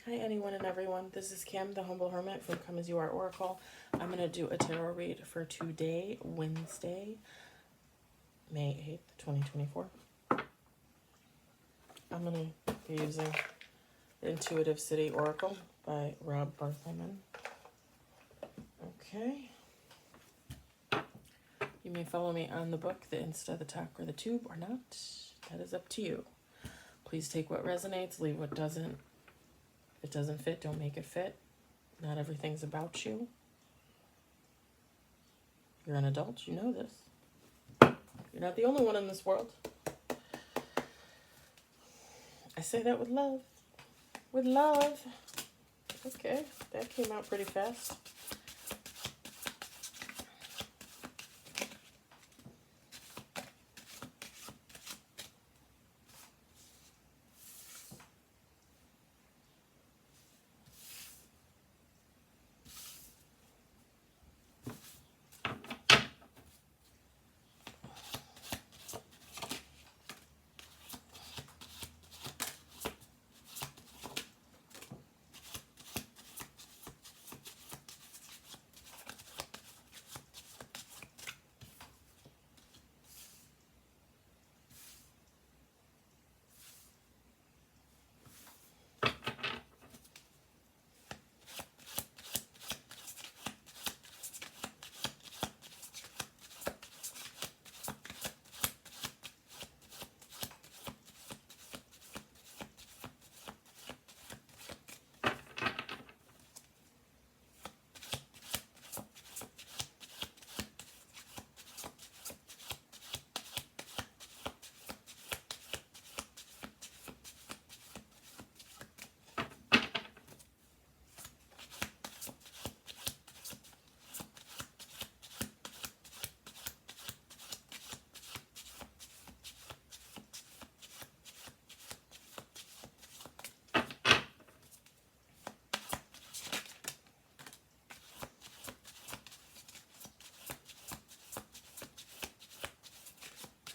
Hi anyone and everyone, this is Kim, the Humble Hermit from Come As You Are Oracle. I'm going to do a tarot read for today, Wednesday, May 8th, 2024. I'm going to be using the Intuitive City Oracle by Rob Barthelman. Okay. You may follow me on the book, the Insta, the Talk, or the Tube, or not. That is up to you. Please take what resonates, leave what doesn't. If it doesn't fit, don't make it fit. Not everything's about you. You're an adult, you know this. You're not the only one in this world. I say that with love. With love. Okay, that came out pretty fast.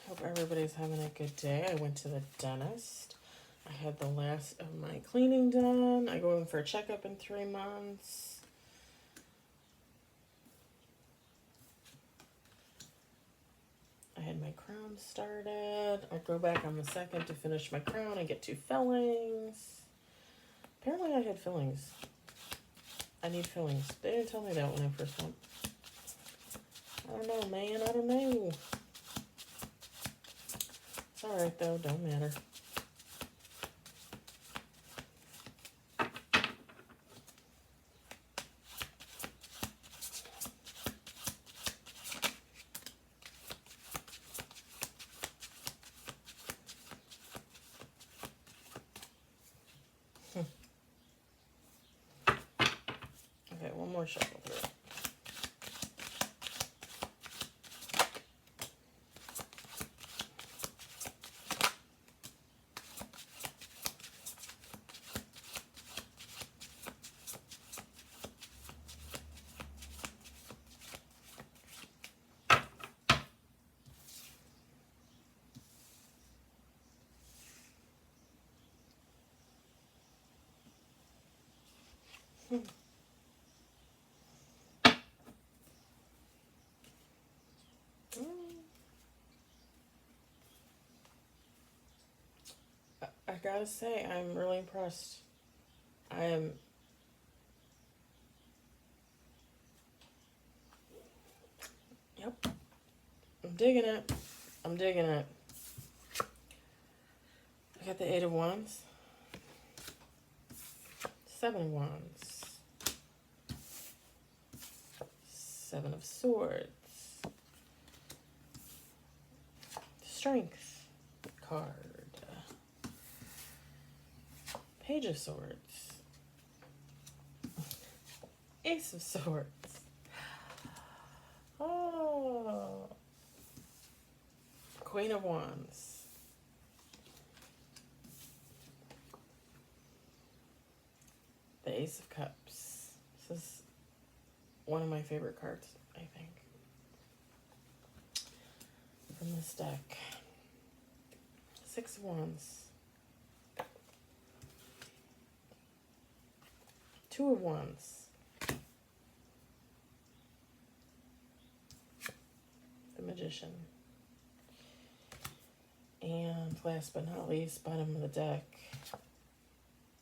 Hope everybody's having a good day. I went to the dentist. I had the last of my cleaning done. I go in for a checkup in 3 months. I had my crown started. I go back on the 2nd to finish my crown. I get 2 fillings. Apparently I had fillings. I need fillings. They didn't tell me that when I first went. I don't know, man. I don't know. It's alright though. Don't matter. Okay, one more shuffle through. I gotta say, I'm really impressed. I am. Yep. I'm digging it. I'm digging it. I got the 8 of Wands. 7 of Wands. 7 of Swords. Strength card. Page of Swords. Ace of Swords. Oh. Queen of Wands. The Ace of Cups. This is one of my favorite cards, I think, from this deck. 6 of Wands. Two of Wands. The Magician. And last but not least, bottom of the deck,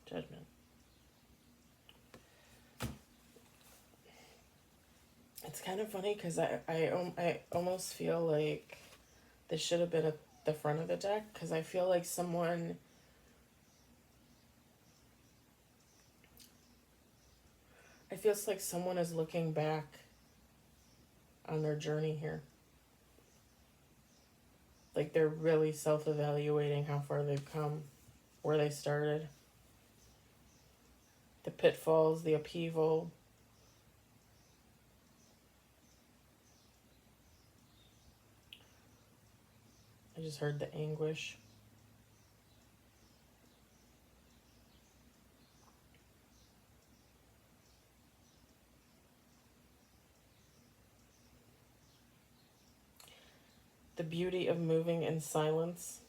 Judgment. It's kind of funny because I almost feel like this should have been at the front of the deck, because I feel like someone... It feels like someone is looking back on their journey here. Like they're really self-evaluating how far they've come, where they started. The pitfalls, the upheaval. I just heard the anguish. The beauty of moving in silence.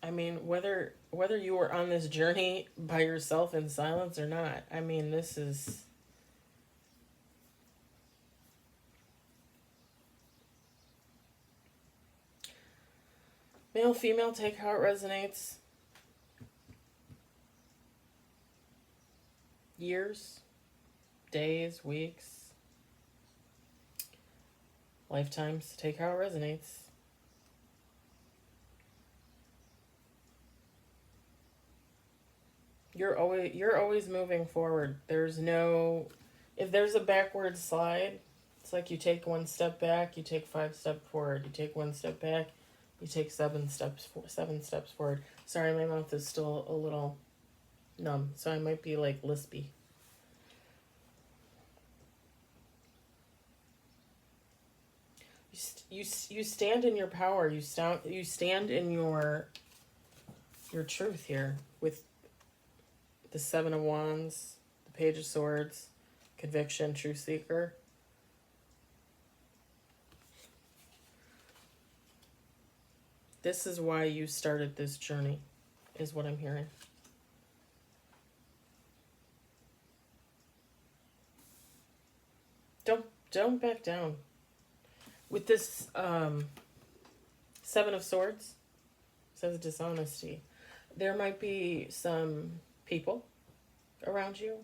I mean, whether you were on this journey by yourself in silence or not, I mean, this is... Male, female, take how it resonates. Years, days, weeks, lifetimes, take how it resonates. You're always moving forward. There's no... If there's a backward slide, it's like you take one step back, you take 5 steps forward. You take one step back, you take 7 steps forward. Sorry, my mouth is still a little numb, so I might be like lispy. You stand in your power. You stand in your truth here with the 7 of Wands, the Page of Swords, Conviction, Truth Seeker. This is why you started this journey, is what I'm hearing. Don't back down. With this 7 of Swords, says dishonesty. There might be some people around you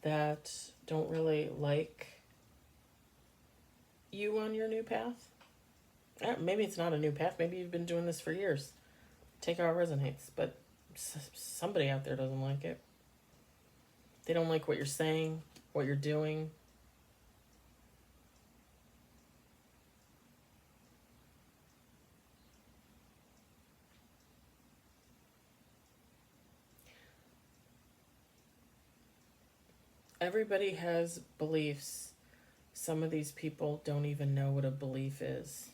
that don't really like you on your new path. Maybe it's not a new path. Maybe you've been doing this for years. Take how it resonates. But somebody out there doesn't like it. They don't like what you're saying, what you're doing. Everybody has beliefs. Some of these people don't even know what a belief is.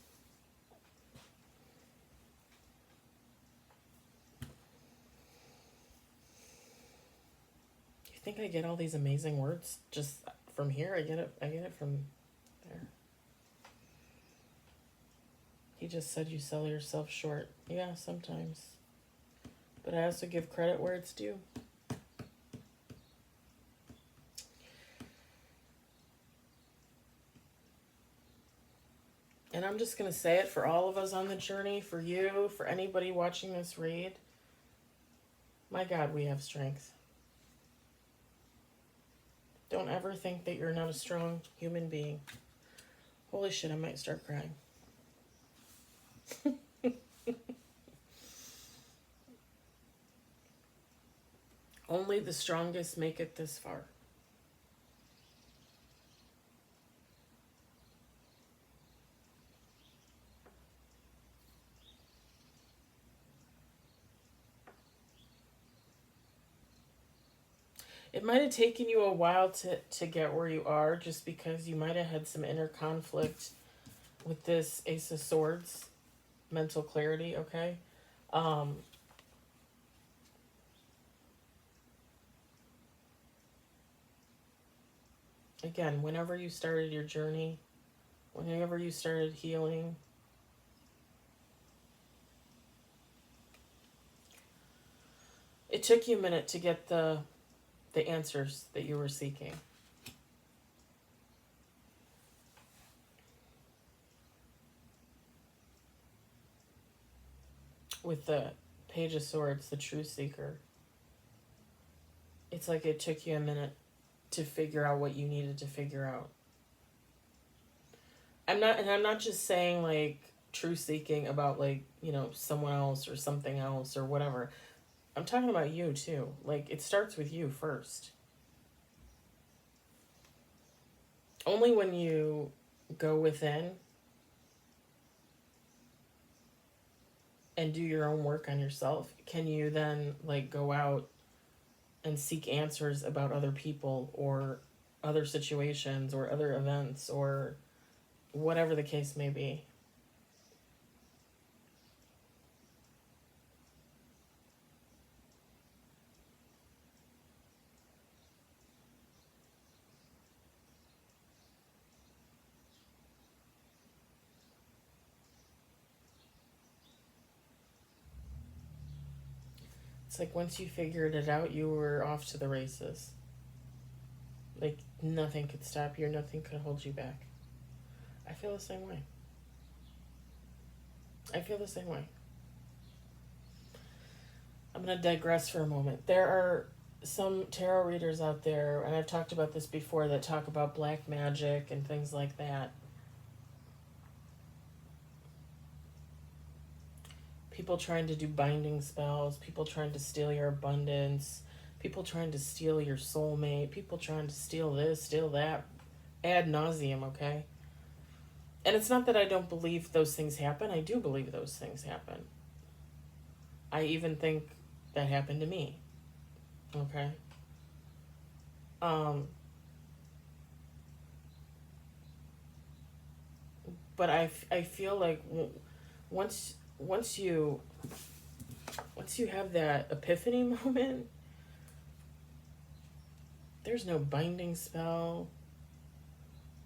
You think I get all these amazing words just from here? I get it from there. He just said you sell yourself short. Yeah, sometimes. But I also give credit where it's due. And I'm just going to say it for all of us on the journey, for you, for anybody watching this read. My God, we have strength. Don't ever think that you're not a strong human being. Holy shit, I might start crying. Only the strongest make it this far. It might have taken you a while to get where you are, just because you might have had some inner conflict with this Ace of Swords, mental clarity, okay? Again, whenever you started your journey, whenever you started healing, it took you a minute to get the answers that you were seeking. With the Page of Swords, the True Seeker, it's like it took you a minute to figure out what you needed to figure out. I'm not just saying like true seeking about like, you know, someone else or something else or whatever. I'm talking about you too. Like, it starts with you first. Only when you go within and do your own work on yourself can you then like go out and seek answers about other people or other situations or other events or whatever the case may be. It's like once you figured it out, you were off to the races. Like, nothing could stop you, nothing could hold you back. I feel the same way. I feel the same way. I'm going to digress for a moment. There are some tarot readers out there, and I've talked about this before, that talk about black magic and things like that. People trying to do binding spells, people trying to steal your abundance, people trying to steal your soulmate, people trying to steal this, steal that, ad nauseum, okay? And it's not that I don't believe those things happen. I do believe those things happen. I even think that happened to me, okay? But I feel like once you have that epiphany moment, there's no binding spell,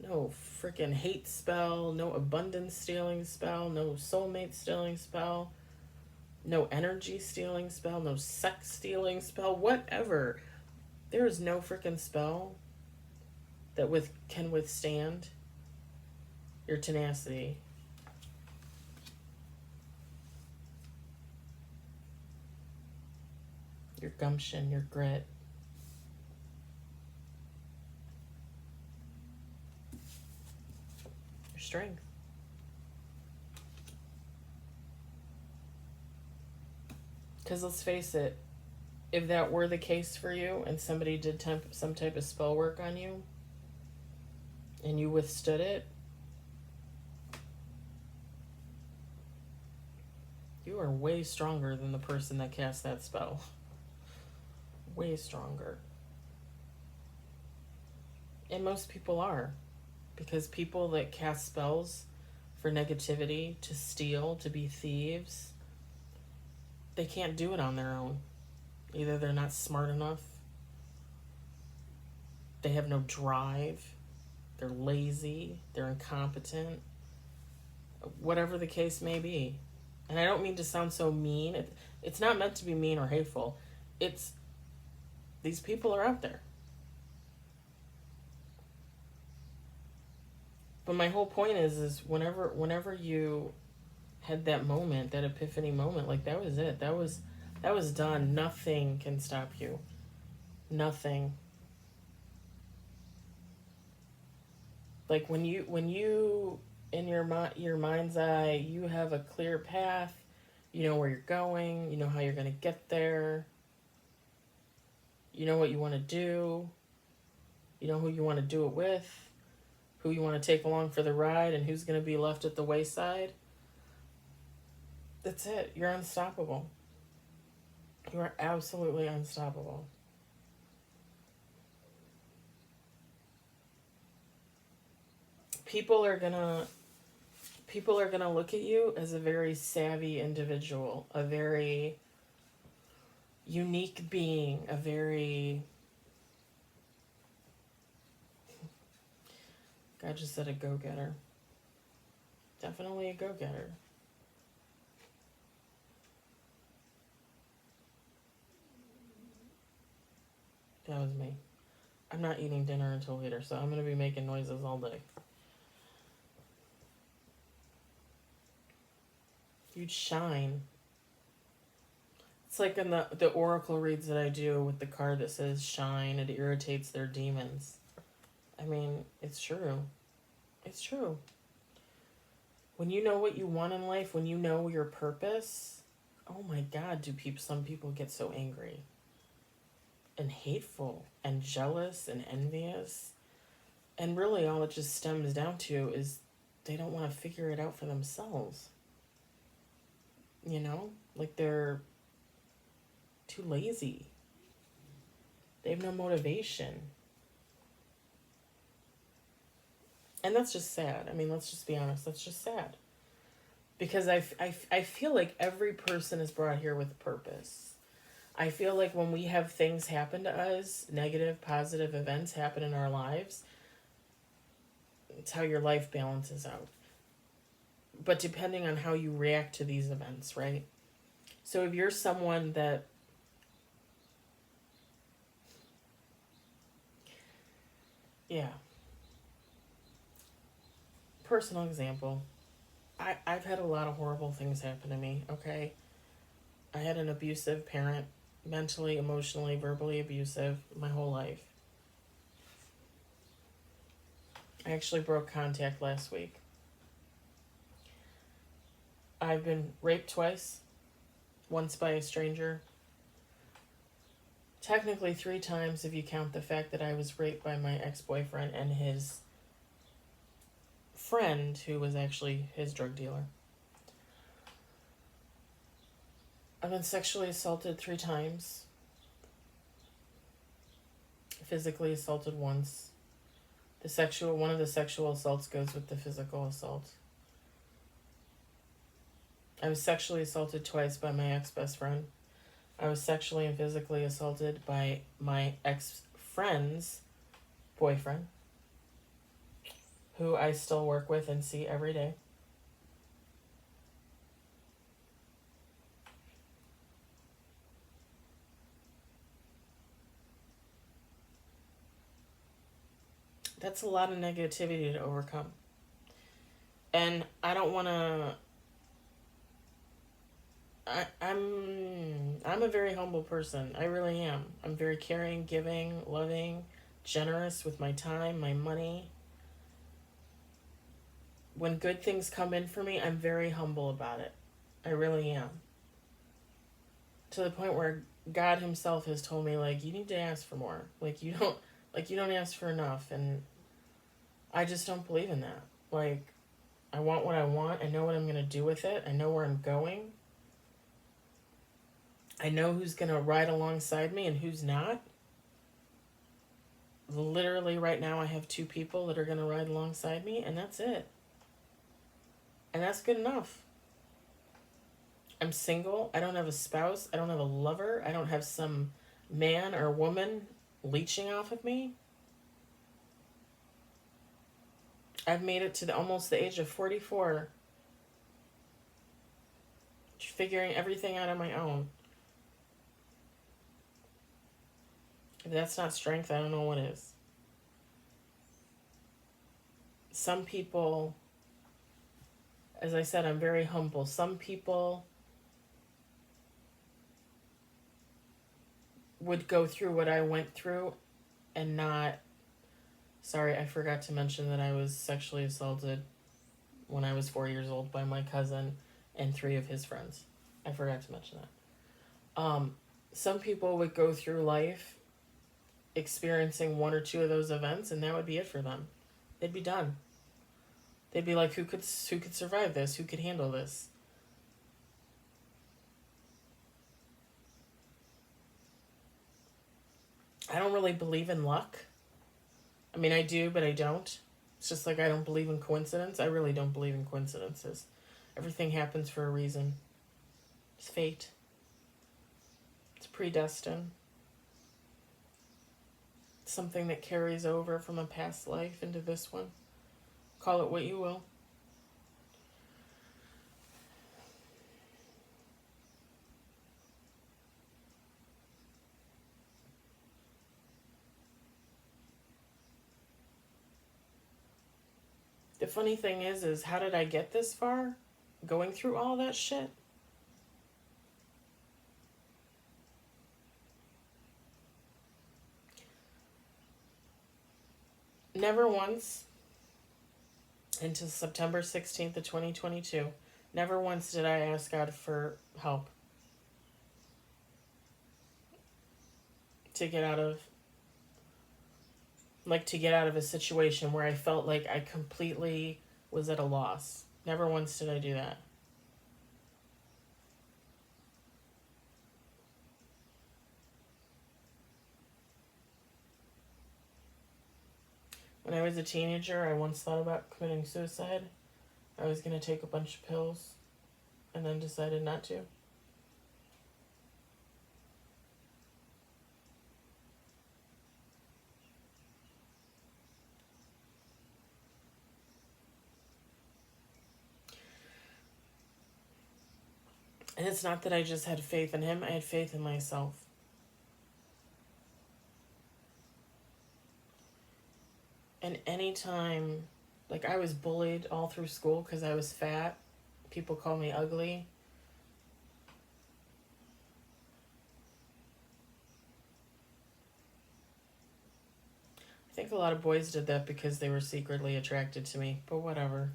no freaking hate spell, no abundance stealing spell, no soulmate stealing spell, no energy stealing spell, no sex stealing spell, whatever. There is no freaking spell that can withstand your tenacity. Your gumption, your grit. Your strength. Because let's face it, if that were the case for you and somebody did some type of spell work on you and you withstood it, you are way stronger than the person that cast that spell. Way stronger. And most people are. Because people that cast spells for negativity, to steal, to be thieves, they can't do it on their own. Either they're not smart enough, they have no drive, they're lazy, they're incompetent, whatever the case may be. And I don't mean to sound so mean. It's not meant to be mean or hateful. It's, these people are out there. But my whole point is whenever you had that moment, that epiphany moment, like that was it. That was done. Nothing can stop you. Nothing. Like when you in your mind's eye, you have a clear path, you know where you're going, you know how you're going to get there. You know what you want to do. You know who you want to do it with, who you want to take along for the ride, and who's going to be left at the wayside. That's it. You're unstoppable. You are absolutely unstoppable. People are gonna look at you as a very savvy individual, a very unique being, a very, God just said a go-getter. Definitely a go-getter. That was me. I'm not eating dinner until later, so I'm going to be making noises all day. You'd shine. It's like in the oracle reads that I do with the card that says shine, it irritates their demons. I mean, it's true. It's true. When you know what you want in life, when you know your purpose, oh my God, some people get so angry and hateful and jealous and envious. And really all it just stems down to is they don't want to figure it out for themselves. You know? Like they're too lazy. They have no motivation. And that's just sad. I mean, let's just be honest. That's just sad. Because I feel like every person is brought here with a purpose. I feel like when we have things happen to us, negative, positive events happen in our lives, it's how your life balances out. But depending on how you react to these events, right? So if you're someone that personal example, I've had a lot of horrible things happen to me, okay? I had an abusive parent, mentally, emotionally, verbally abusive my whole life. I actually broke contact last week. I've been raped twice, once by a stranger. Technically 3 times if you count the fact that I was raped by my ex-boyfriend and his friend, who was actually his drug dealer. I've been sexually assaulted 3 times. Physically assaulted once. One of the sexual assaults goes with the physical assault. I was sexually assaulted twice by my ex-best friend. I was sexually and physically assaulted by my ex-friend's boyfriend, who I still work with and see every day. That's a lot of negativity to overcome. And I don't want to... I'm a very humble person. I really am. I'm very caring, giving, loving, generous with my time, my money. When good things come in for me, I'm very humble about it. I really am. To the point where God himself has told me, like, you need to ask for more. You don't ask for enough. And I just don't believe in that. Like, I want what I want. I know what I'm going to do with it. I know where I'm going. I know who's going to ride alongside me and who's not. Literally right now I have 2 people that are going to ride alongside me, and that's it. And that's good enough. I'm single. I don't have a spouse. I don't have a lover. I don't have some man or woman leeching off of me. I've made it to almost the age of 44, figuring everything out on my own. If that's not strength, I don't know what is. Some people, as I said, I'm very humble. Some people would go through what I went through and not... Sorry, I forgot to mention that I was sexually assaulted when I was 4 years old by my cousin and 3 of his friends. I forgot to mention that. Some people would go through life experiencing 1 or 2 of those events, and that would be it for them. They'd be done. They'd be like, who could survive this? Who could handle this? I don't really believe in luck. I mean, I do, but I don't. It's just like I don't believe in coincidence. I really don't believe in coincidences. Everything happens for a reason. It's fate. It's predestined. It's something that carries over from a past life into this one. Call it what you will. The funny thing is how did I get this far? Going through all that shit? Never once, until September 16th of 2022, never once did I ask God for help to get out of, a situation where I felt like I completely was at a loss. Never once did I do that. When I was a teenager, I once thought about committing suicide. I was going to take a bunch of pills and then decided not to. And it's not that I just had faith in him, I had faith in myself. And anytime, like, I was bullied all through school because I was fat. People call me ugly. I think a lot of boys did that because they were secretly attracted to me, but whatever.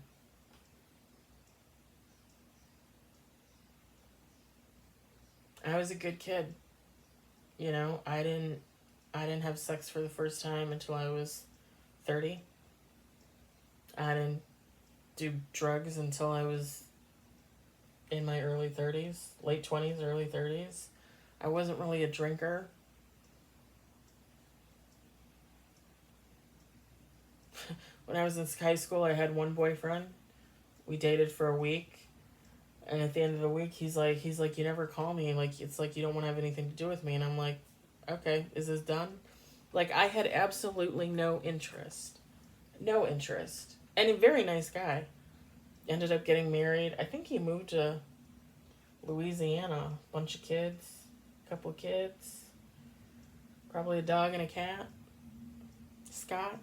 I was a good kid. You know, I didn't have sex for the first time until I was 30. I didn't do drugs until I was in my early 30s, late 20s, early 30s. I wasn't really a drinker. When I was in high school, I had one boyfriend. We dated for a week. And at the end of the week, he's like, you never call me. Like, it's like you don't want to have anything to do with me. And I'm like, okay, is this done? Like, I had absolutely no interest. No interest. And a very nice guy. Ended up getting married. I think he moved to Louisiana. Bunch of kids. Couple of kids. Probably a dog and a cat. Scott.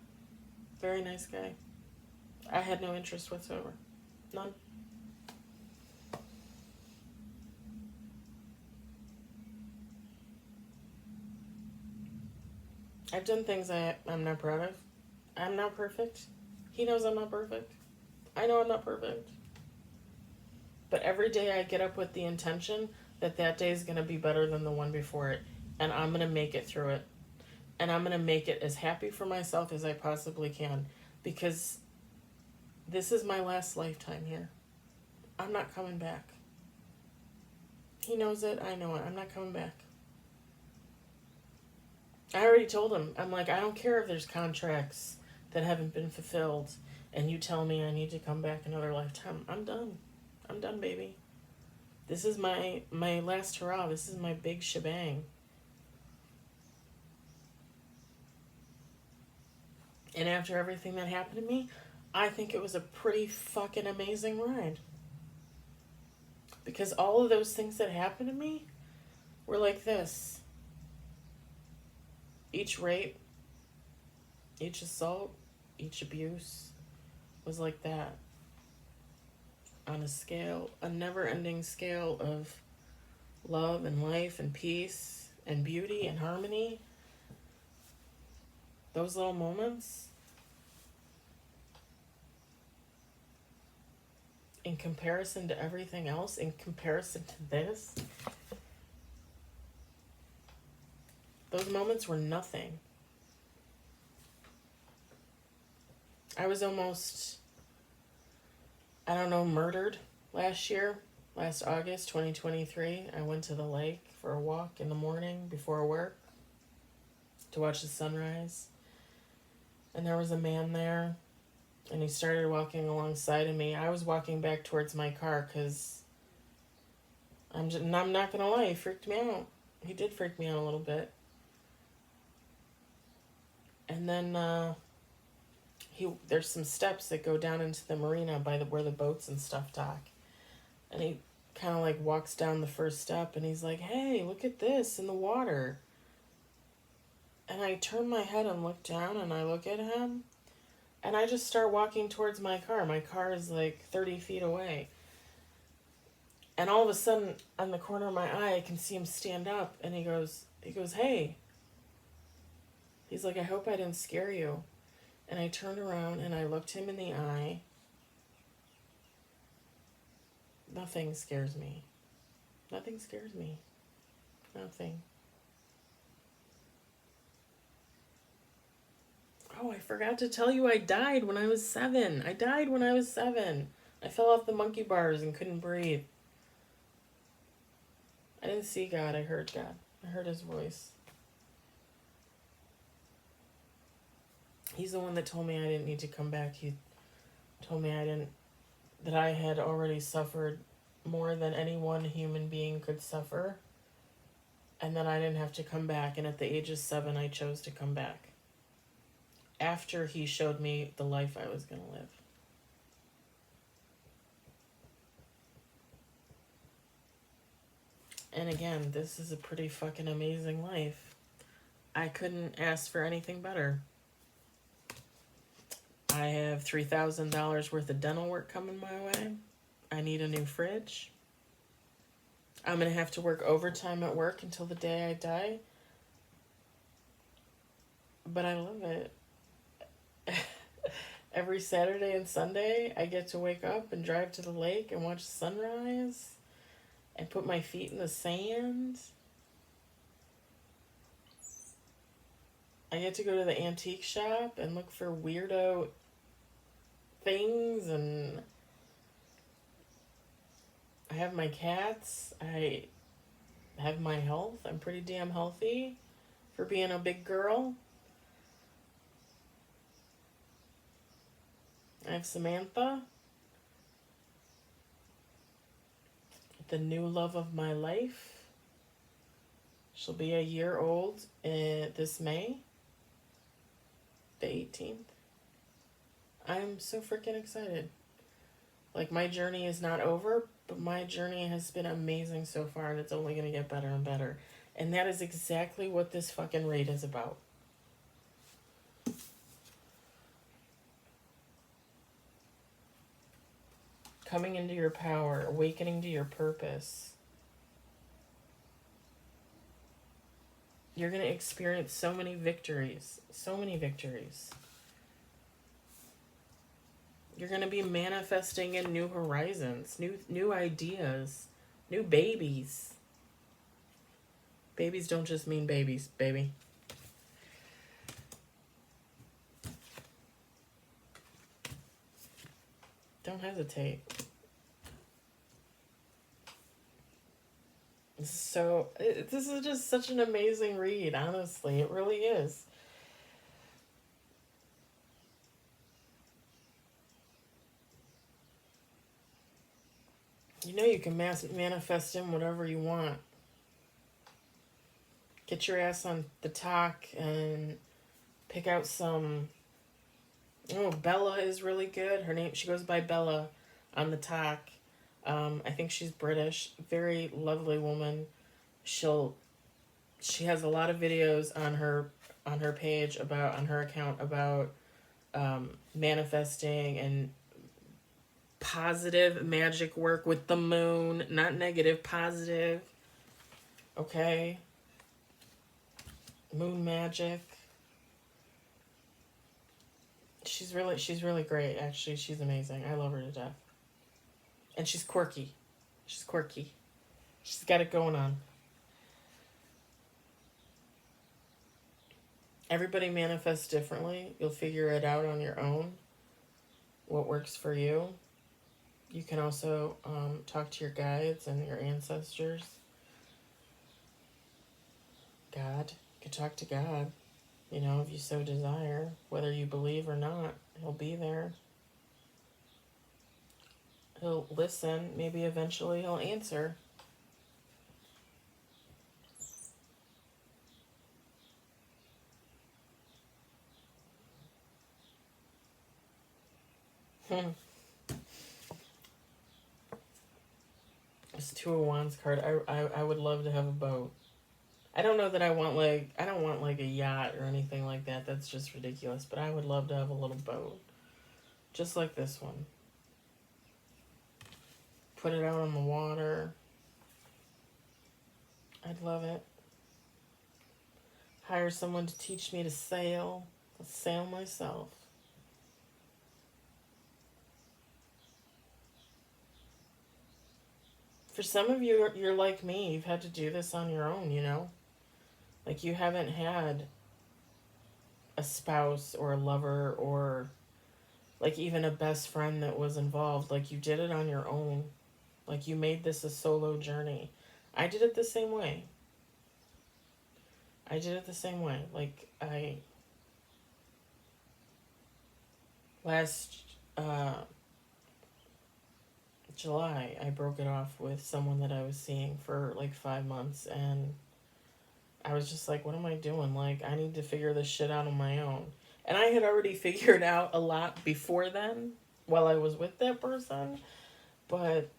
Very nice guy. I had no interest whatsoever. None. I've done things I'm not proud of. I'm not perfect. He knows I'm not perfect. I know I'm not perfect. But every day I get up with the intention that day is going to be better than the one before it. And I'm going to make it through it. And I'm going to make it as happy for myself as I possibly can. Because this is my last lifetime here. I'm not coming back. He knows it. I know it. I'm not coming back. I already told him. I'm like, I don't care if there's contracts that haven't been fulfilled and you tell me I need to come back another lifetime. I'm done. I'm done, baby. This is my last hurrah. This is my big shebang. And after everything that happened to me, I think it was a pretty fucking amazing ride. Because all of those things that happened to me were like this. Each rape, each assault, each abuse was like that. On a scale, a never-ending scale of love and life and peace and beauty and harmony. Those little moments, in comparison to everything else, in comparison to this, those moments were nothing. I was almost, murdered last August 2023. I went to the lake for a walk in the morning before work to watch the sunrise. And there was a man there, and he started walking alongside of me. I was walking back towards my car because I'm not going to lie, he freaked me out. He did freak me out a little bit. And then there's some steps that go down into the marina where the boats and stuff dock. And he kind of like walks down the first step and he's like, hey, look at this in the water. And I turn my head and look down and I look at him And I just start walking towards my car. My car is like 30 feet away. And all of a sudden, on the corner of my eye, I can see him stand up. And he goes, hey. He's like, I hope I didn't scare you. And I turned around and I looked him in the eye. Nothing scares me. Nothing scares me. Nothing. Oh, I forgot to tell you I died when I was 7. I died when I was 7. I fell off the monkey bars and couldn't breathe. I didn't see God. I heard God. I heard his voice. He's the one that told me I didn't need to come back. He told me that I had already suffered more than any one human being could suffer, and that I didn't have to come back. And at the age of 7, I chose to come back. After he showed me the life I was going to live. And again, this is a pretty fucking amazing life. I couldn't ask for anything better. I have $3,000 worth of dental work coming my way. I need a new fridge. I'm going to have to work overtime at work until the day I die. But I love it. Every Saturday and Sunday, I get to wake up and drive to the lake and watch the sunrise and put my feet in the sand. I get to go to the antique shop and look for weirdo things, and I have my cats. I have my health. I'm pretty damn healthy for being a big girl. I have Samantha, the new love of my life. She'll be a year old this May, the 18th. I'm so freaking excited. Like, my journey is not over, but my journey has been amazing so far, and it's only going to get better and better. And that is exactly what this fucking raid is about. Coming into your power, awakening to your purpose. You're going to experience so many victories. So many victories. You're going to be manifesting in new horizons, new ideas, new babies. Babies don't just mean babies, baby. Don't hesitate. So, this is just such an amazing read, honestly. It really is. You know you can manifest in whatever you want. Get your ass on the talk and pick out some... Oh, Bella is really good. Her name, she goes by Bella on the talk. I think she's British. Very lovely woman. She has a lot of videos on her page on her account about manifesting and positive magic work with the moon, not negative, positive. Okay? Moon magic. She's really great, actually. She's amazing. I love her to death. And she's quirky. She's quirky. She's got it going on. Everybody manifests differently. You'll figure it out on your own, what works for you. You can also talk to your guides and your ancestors. God. You can talk to God, you know, if you so desire. Whether you believe or not, he'll be there. He'll listen. Maybe eventually he'll answer. This Two of Wands card. I would love to have a boat. I don't know that I don't want like a yacht or anything like that. That's just ridiculous. But I would love to have a little boat. just like this one. Put it out on the water. I'd love it. Hire someone to teach me to sail. I'll sail myself. For some of you, you're like me. You've had to do this on your own, you know? Like, you haven't had a spouse or a lover or, like, even a best friend that was involved. Like, you did it on your own. Like, you made this a solo journey. I did it the same way. Like, last July, I broke it off with someone that I was seeing for like 5 months, and I was just like, what am I doing? Like, I need to figure this shit out on my own. And I had already figured out a lot before then while I was with that person, but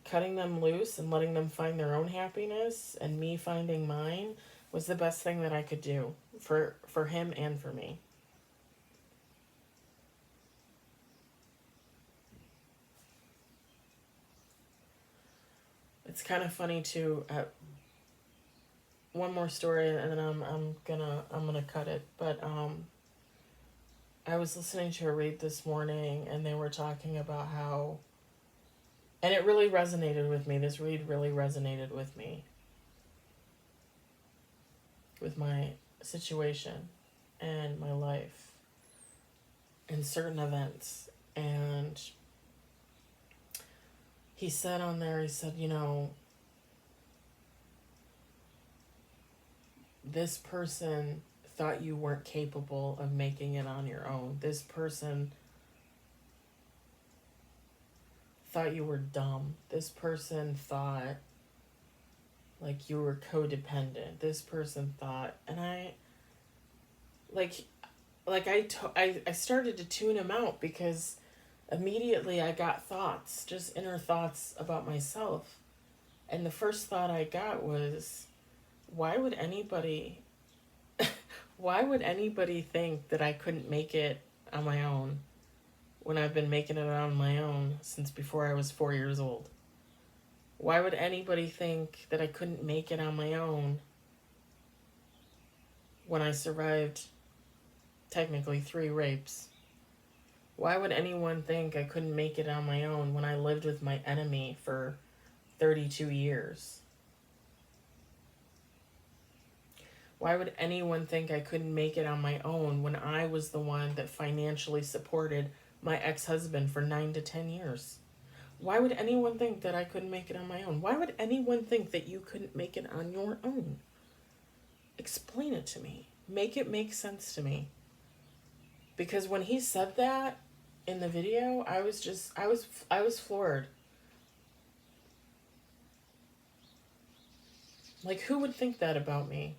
cutting them loose and letting them find their own happiness and me finding mine was the best thing that I could do for him and for me. It's kind of funny too. One more story, and then I'm gonna cut it. But I was listening to a read this morning, and they were talking about how, and it really resonated with me. This read really resonated with me, with my situation and my life and certain events. And he said on there, he said, you know, this person thought you weren't capable of making it on your own. This person thought you were dumb. This person thought like you were codependent. This person thought, and I started to tune him out, because immediately I got thoughts, just inner thoughts about myself. And the first thought I got was, why would anybody think that I couldn't make it on my own when I've been making it on my own since before I was 4 years old? Why would anybody think that I couldn't make it on my own when I survived technically 3 rapes? Why would anyone think I couldn't make it on my own when I lived with my enemy for 32 years? Why would anyone think I couldn't make it on my own when I was the one that financially supported my ex-husband for 9 to 10 years? Why would anyone think that I couldn't make it on my own? Why would anyone think that you couldn't make it on your own? Explain it to me. Make it make sense to me. Because when he said that in the video, I was floored. Like, who would think that about me?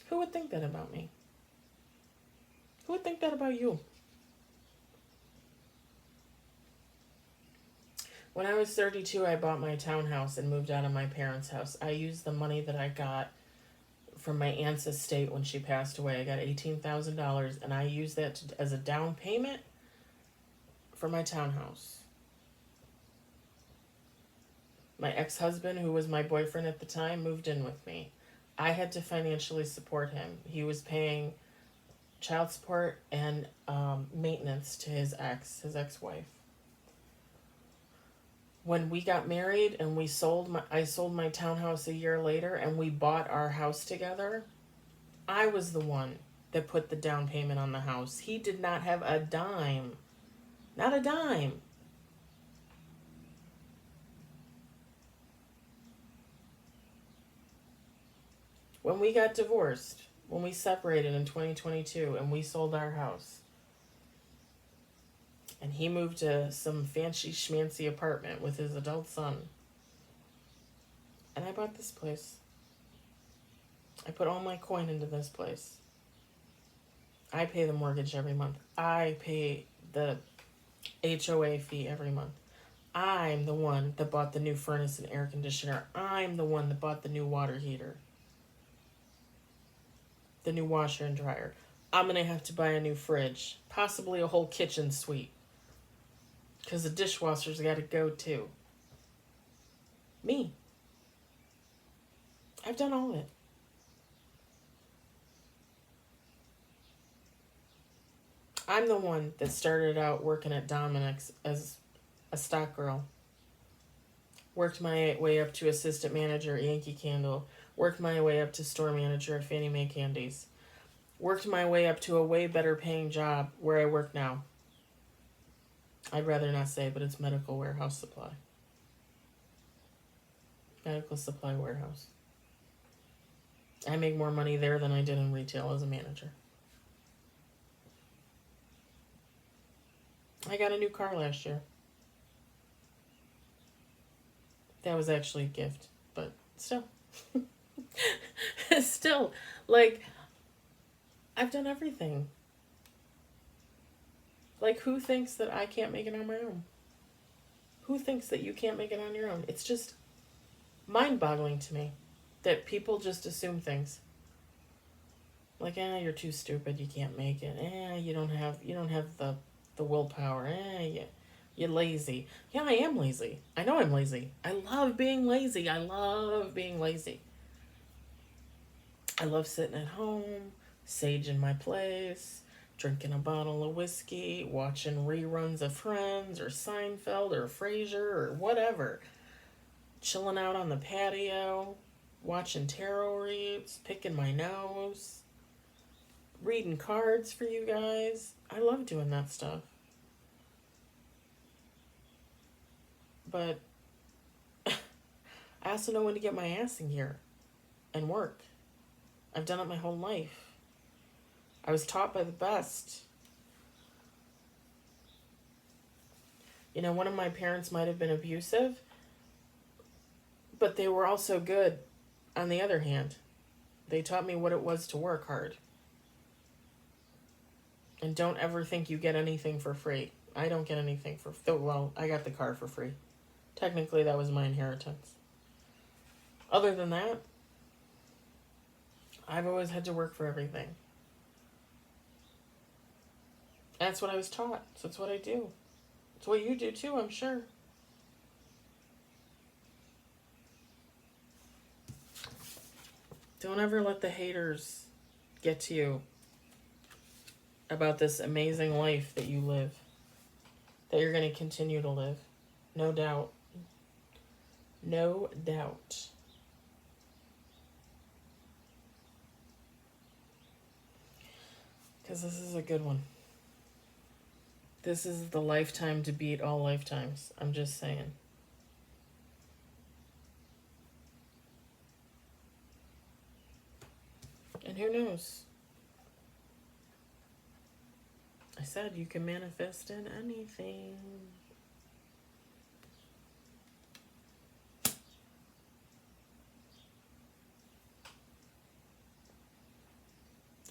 Who would think that about me? Who would think that about you? When I was 32, I bought my townhouse and moved out of my parents' house. I used the money that I got from my aunt's estate when she passed away. I got $18,000, and I used that as a down payment for my townhouse. My ex-husband, who was my boyfriend at the time, moved in with me. I had to financially support him. He was paying child support and maintenance to his ex-wife. When we got married and I sold my townhouse a year later and we bought our house together, I was the one that put the down payment on the house. He did not have a dime. Not a dime. When we got divorced, when we separated in 2022 and we sold our house, and he moved to some fancy schmancy apartment with his adult son, and I bought this place. I put all my coin into this place. I pay the mortgage every month. I pay the HOA fee every month. I'm the one that bought the new furnace and air conditioner. I'm the one that bought the new water heater, the new washer and dryer. I'm going to have to buy a new fridge. Possibly a whole kitchen suite. Because the dishwasher's got to go too. Me. I've done all of it. I'm the one that started out working at Dominic's as a stock girl. Worked my way up to assistant manager at Yankee Candle. Worked my way up to store manager at Fannie Mae Candies. Worked my way up to a way better paying job where I work now. I'd rather not say, but it's medical warehouse supply. Medical supply warehouse. I make more money there than I did in retail as a manager. I got a new car last year. That was actually a gift, but still. Still, like, I've done everything. Like, who thinks that I can't make it on my own? Who thinks that you can't make it on your own? It's just mind-boggling to me that people just assume things. Like, you're too stupid, you can't make it. You don't have the willpower. You're lazy. Yeah, I am lazy. I know I'm lazy. I love being lazy. I love being lazy. I love sitting at home, saging my place, drinking a bottle of whiskey, watching reruns of Friends or Seinfeld or Frasier or whatever. Chilling out on the patio, watching tarot reads, picking my nose, reading cards for you guys. I love doing that stuff. But I also know when to get my ass in gear and work. I've done it my whole life. I was taught by the best. You know, one of my parents might have been abusive, but they were also good on the other hand. They taught me what it was to work hard. And don't ever think you get anything for free. I don't get anything for free. Well, I got the car for free. Technically, that was my inheritance. Other than that, I've always had to work for everything. That's what I was taught. So that's what I do. It's what you do too, I'm sure. Don't ever let the haters get to you about this amazing life that you live. That you're going to continue to live. No doubt. No doubt. Because this is a good one. This is the lifetime to beat all lifetimes. I'm just saying. And who knows? I said you can manifest in anything.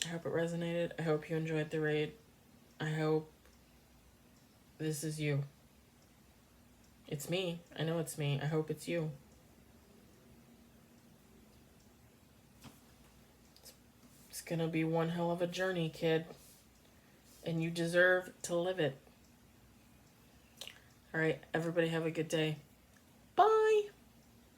I hope it resonated. I hope you enjoyed the read. I hope this is you. It's me. I know it's me. I hope it's you. It's gonna be one hell of a journey, kid. And you deserve to live it. All right, everybody have a good day.